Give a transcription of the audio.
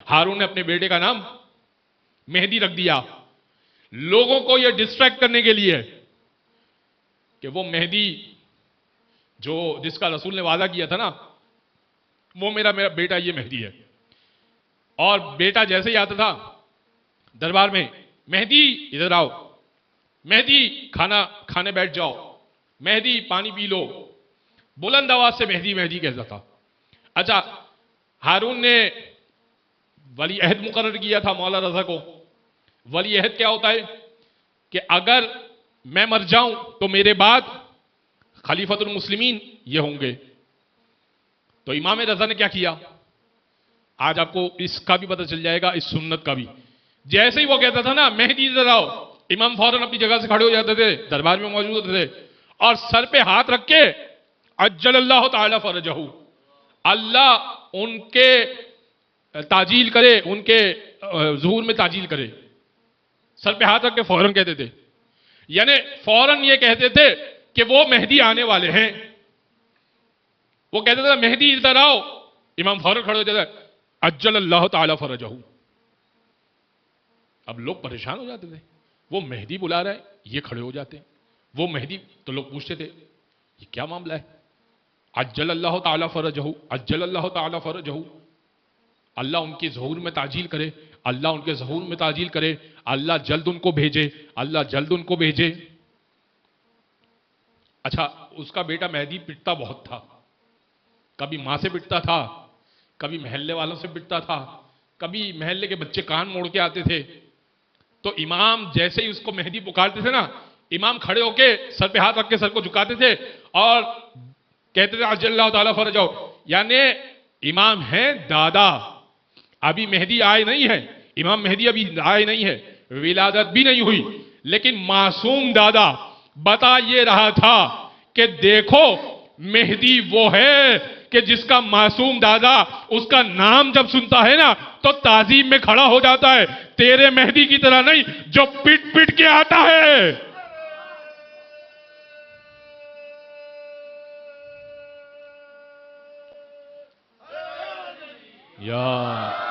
हारून ने अपने बेटे का नाम मेहदी रख दिया, लोगों को यह डिस्ट्रैक्ट करने के लिए कि वो मेहदी जो जिसका रसूल ने वादा किया था ना, वो मेरा मेरा बेटा ये मेहदी है। और बेटा जैसे ही आता था दरबार में, मेहदी इधर आओ, मेहदी खाना खाने बैठ जाओ, मेहदी पानी पी लो, बुलंद आवाज से मेहदी मेहदी कहता था। अच्छा, हारून ने वली अहद मुकर्रर किया था मौला रजा को। वली अहद क्या होता है कि अगर मैं मर जाऊं तो मेरे बाद खलीफतुल मुस्लिमीन ये होंगे। तो इमाम रजा ने क्या किया, आज आपको इसका भी पता चल जाएगा, इस सुन्नत का भी। जैसे ही वो कहता था ना मेहदी इधर आओ, इमाम फौरन अपनी जगह से खड़े हो जाते थे, दरबार में मौजूद होते थे और सर पे हाथ रख के अज्जलल्लाहु ताला फरजहू, अल्लाह उनके ताजील करे, उनके ज़ुहूर में ताजील करे, सर पे हाथ रख के फौरन कहते थे। यानी फौरन ये कहते थे कि वो मेहदी आने वाले हैं। वो कहते थे मेहदी इधर आओ, इमाम फौरन खड़े हो जाते अज्जलल्लाहु ताला फरजहू। अब लोग परेशान हो जाते थे, वो मेहदी बुला रहा है, ये खड़े हो जाते हैं, वो मेहदी। तो लोग पूछते थे ये क्या मामला है, अज्जलल्लाहु ताला फरजहू, अज्जलल्लाहु ताला फरजहू, अल्लाह उनके ज़हूर में ताजील करे, अल्लाह उनके ज़हूर में ताजील करे, अल्लाह जल्द उनको भेजे, अल्लाह जल्द उनको भेजे। अच्छा, उसका बेटा मेहदी पिटता बहुत था, कभी मां से पिटता था, कभी महल्ले वालों से पिटता था, कभी महल्ले के बच्चे कान मोड़ के आते थे। तो इमाम जैसे ही उसको मेहदी पुकारते थे ना, इमाम खड़े होके सर पे हाथ रख के सर को झुकाते थे और कहते थे अज्जलल्लाहु ताला फरजहू। यानी इमाम है दादा, अभी मेहदी आए नहीं है, इमाम मेहदी अभी आए नहीं है, विलादत भी नहीं हुई, लेकिन मासूम दादा बता ये रहा था कि देखो मेहदी वो है कि जिसका मासूम दादा उसका नाम जब सुनता है ना तो ताजीम में खड़ा हो जाता है, तेरे मेहदी की तरह नहीं जो पिट पिट के आता है। या